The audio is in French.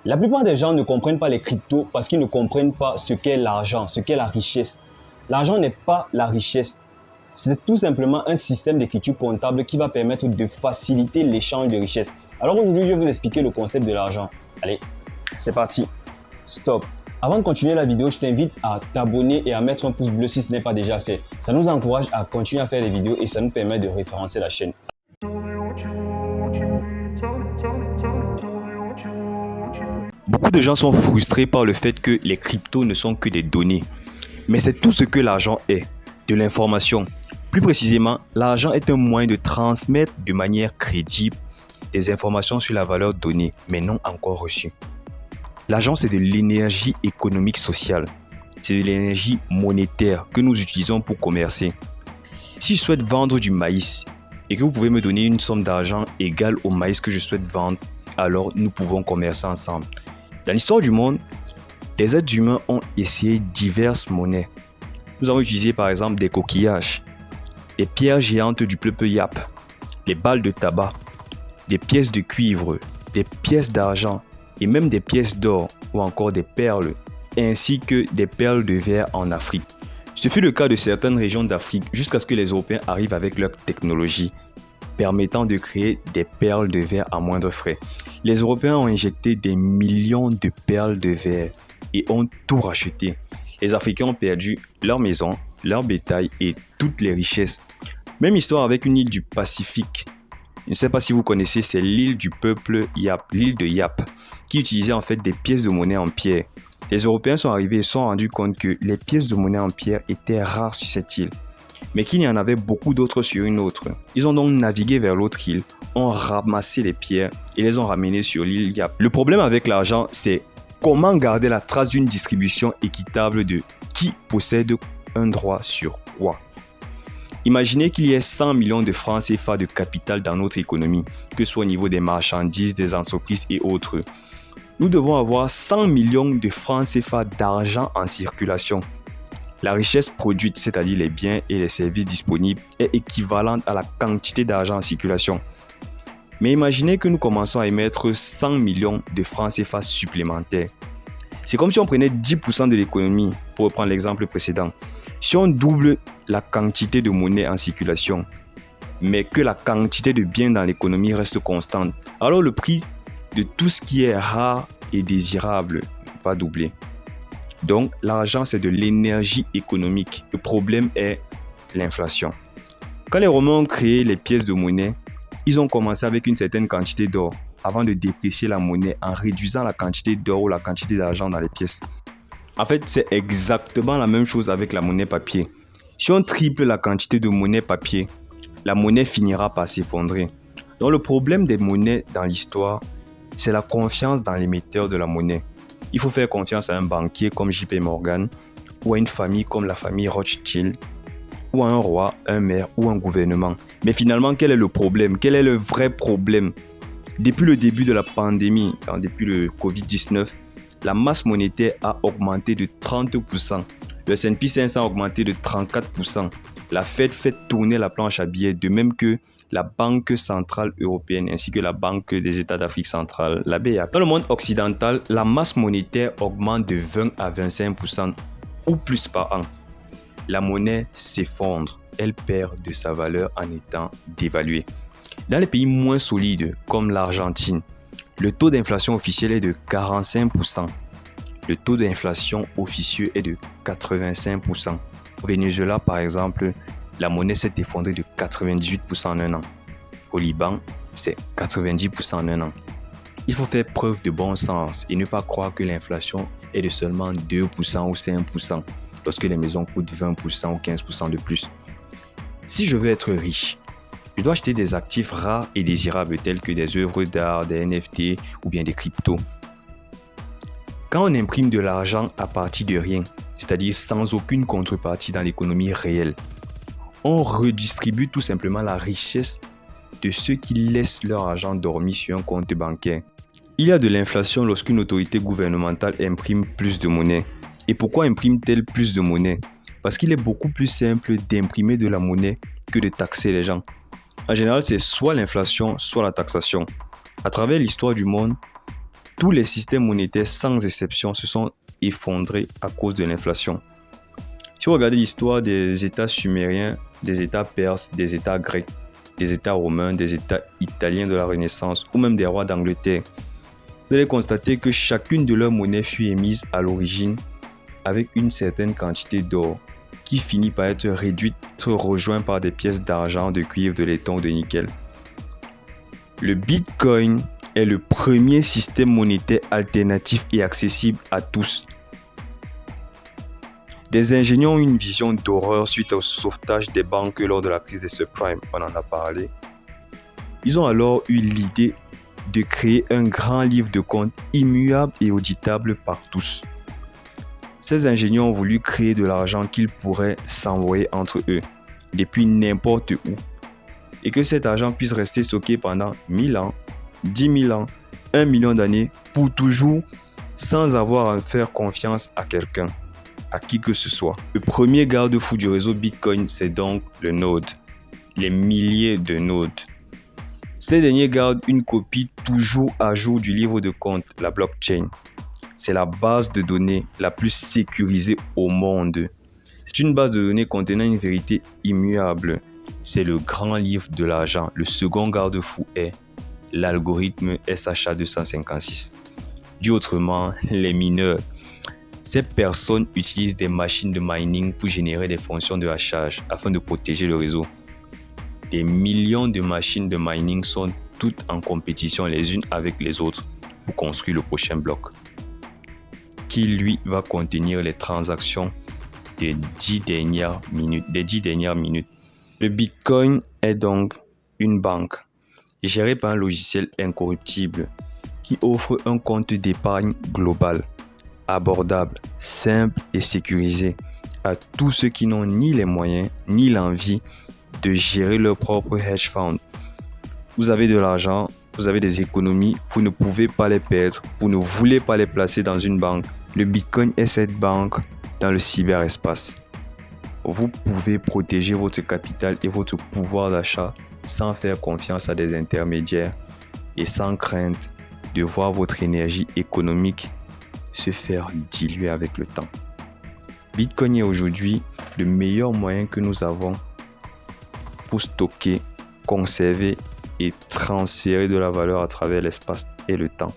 La plupart des gens ne comprennent pas les cryptos parce qu'ils ne comprennent pas ce qu'est l'argent, ce qu'est la richesse. L'argent n'est pas la richesse. C'est tout simplement un système d'écriture comptable qui va permettre de faciliter l'échange de richesses. Alors aujourd'hui, je vais vous expliquer le concept de l'argent. Allez, c'est parti. Stop. Avant de continuer la vidéo, je t'invite à t'abonner et à mettre un pouce bleu si ce n'est pas déjà fait. Ça nous encourage à continuer à faire des vidéos et ça nous permet de référencer la chaîne. Beaucoup de gens sont frustrés par le fait que les cryptos ne sont que des données. Mais c'est tout ce que l'argent est, de l'information. Plus précisément, l'argent est un moyen de transmettre de manière crédible des informations sur la valeur donnée, mais non encore reçue. L'argent, c'est de l'énergie économique sociale. C'est de l'énergie monétaire que nous utilisons pour commercer. Si je souhaite vendre du maïs et que vous pouvez me donner une somme d'argent égale au maïs que je souhaite vendre, alors nous pouvons commercer ensemble. Dans l'histoire du monde, les êtres humains ont essayé diverses monnaies. Nous avons utilisé par exemple des coquillages, des pierres géantes du peuple Yap, les balles de tabac, des pièces de cuivre, des pièces d'argent et même des pièces d'or ou encore des perles, ainsi que des perles de verre en Afrique. Ce fut le cas de certaines régions d'Afrique jusqu'à ce que les Européens arrivent avec leur technologie permettant de créer des perles de verre à moindre frais. Les Européens ont injecté des millions de perles de verre et ont tout racheté. Les Africains ont perdu leurs maisons, leur bétail et toutes les richesses. Même histoire avec une île du Pacifique. Je ne sais pas si vous connaissez, c'est l'île du peuple Yap, l'île de Yap, qui utilisait en fait des pièces de monnaie en pierre. Les Européens sont arrivés et se sont rendus compte que les pièces de monnaie en pierre étaient rares sur cette île, mais qu'il y en avait beaucoup d'autres sur une autre. Ils ont donc navigué vers l'autre île, ont ramassé les pierres et les ont ramenées sur l'île Yap. Le problème avec l'argent, c'est comment garder la trace d'une distribution équitable de qui possède un droit sur quoi. Imaginez qu'il y ait 100 millions de francs CFA de capital dans notre économie, que ce soit au niveau des marchandises, des entreprises et autres. Nous devons avoir 100 millions de francs CFA d'argent en circulation. La richesse produite, c'est-à-dire les biens et les services disponibles, est équivalente à la quantité d'argent en circulation. Mais imaginez que nous commençons à émettre 100 millions de francs CFA supplémentaires. C'est comme si on prenait 10% de l'économie, pour reprendre l'exemple précédent. Si on double la quantité de monnaie en circulation, mais que la quantité de biens dans l'économie reste constante, alors le prix de tout ce qui est rare et désirable va doubler. Donc, l'argent, c'est de l'énergie économique. Le problème est l'inflation. Quand les Romains ont créé les pièces de monnaie, ils ont commencé avec une certaine quantité d'or avant de déprécier la monnaie en réduisant la quantité d'or ou la quantité d'argent dans les pièces. En fait, c'est exactement la même chose avec la monnaie papier. Si on triple la quantité de monnaie papier, la monnaie finira par s'effondrer. Donc, le problème des monnaies dans l'histoire, c'est la confiance dans l'émetteur de la monnaie. Il faut faire confiance à un banquier comme JP Morgan ou à une famille comme la famille Rothschild ou à un roi, un maire ou un gouvernement. Mais finalement, quel est le problème? Quel est le vrai problème? Depuis le début de la pandémie, depuis le Covid-19, la masse monétaire a augmenté de 30%. Le S&P 500 a augmenté de 34%. La Fed fait tourner la planche à billets, de même que la Banque centrale européenne ainsi que la Banque des États d'Afrique centrale, la BEAC. Dans le monde occidental, la masse monétaire augmente de 20 à 25% ou plus par an. La monnaie s'effondre, elle perd de sa valeur en étant dévaluée. Dans les pays moins solides comme l'Argentine, le taux d'inflation officiel est de 45%. Le taux d'inflation officieux est de 85%. Au Venezuela, par exemple, la monnaie s'est effondrée de 98% en un an. Au Liban, c'est 90% en un an. Il faut faire preuve de bon sens et ne pas croire que l'inflation est de seulement 2% ou 5% lorsque les maisons coûtent 20% ou 15% de plus. Si je veux être riche, je dois acheter des actifs rares et désirables tels que des œuvres d'art, des NFT ou bien des cryptos. Quand on imprime de l'argent à partir de rien, c'est-à-dire sans aucune contrepartie dans l'économie réelle, on redistribue tout simplement la richesse de ceux qui laissent leur argent dormir sur un compte bancaire. Il y a de l'inflation lorsqu'une autorité gouvernementale imprime plus de monnaie. Et pourquoi imprime-t-elle plus de monnaie? Parce qu'il est beaucoup plus simple d'imprimer de la monnaie que de taxer les gens. En général, c'est soit l'inflation, soit la taxation. À travers l'histoire du monde, tous les systèmes monétaires sans exception se sont effondrés à cause de l'inflation. Si vous regardez l'histoire des États sumériens, des États perses, des États grecs, des États romains, des États italiens de la Renaissance ou même des rois d'Angleterre, vous allez constater que chacune de leurs monnaies fut émise à l'origine avec une certaine quantité d'or qui finit par être réduite, rejointe par des pièces d'argent, de cuivre, de laiton, de nickel. Le Bitcoin est le premier système monétaire alternatif et accessible à tous. Des ingénieurs ont eu une vision d'horreur suite au sauvetage des banques lors de la crise des subprimes, on en a parlé. Ils ont alors eu l'idée de créer un grand livre de compte immuable et auditable par tous. Ces ingénieurs ont voulu créer de l'argent qu'ils pourraient s'envoyer entre eux, depuis n'importe où, et que cet argent puisse rester stocké pendant 1000 ans, 10 000 ans, 1 million d'années, pour toujours, sans avoir à faire confiance à quelqu'un, à qui que ce soit. Le premier garde-fou du réseau Bitcoin, c'est donc le node, les milliers de nodes. Ces derniers gardent une copie toujours à jour du livre de compte, la blockchain. C'est la base de données la plus sécurisée au monde. C'est une base de données contenant une vérité immuable. C'est le grand livre de l'argent. Le second garde-fou est l'algorithme SHA-256. Dit autrement, les mineurs. Ces personnes utilisent des machines de mining pour générer des fonctions de hachage afin de protéger le réseau. Des millions de machines de mining sont toutes en compétition les unes avec les autres pour construire le prochain bloc, qui lui va contenir les transactions des 10 dernières minutes. Le Bitcoin est donc une banque gérée par un logiciel incorruptible qui offre un compte d'épargne global, abordable, simple et sécurisé à tous ceux qui n'ont ni les moyens ni l'envie de gérer leur propre hedge fund. Vous avez de l'argent, vous avez des économies, vous ne pouvez pas les perdre, vous ne voulez pas les placer dans une banque. Le Bitcoin est cette banque dans le cyberespace. Vous pouvez protéger votre capital et votre pouvoir d'achat sans faire confiance à des intermédiaires et sans crainte de voir votre énergie économique se faire diluer avec le temps. Bitcoin est aujourd'hui le meilleur moyen que nous avons pour stocker, conserver et transférer de la valeur à travers l'espace et le temps.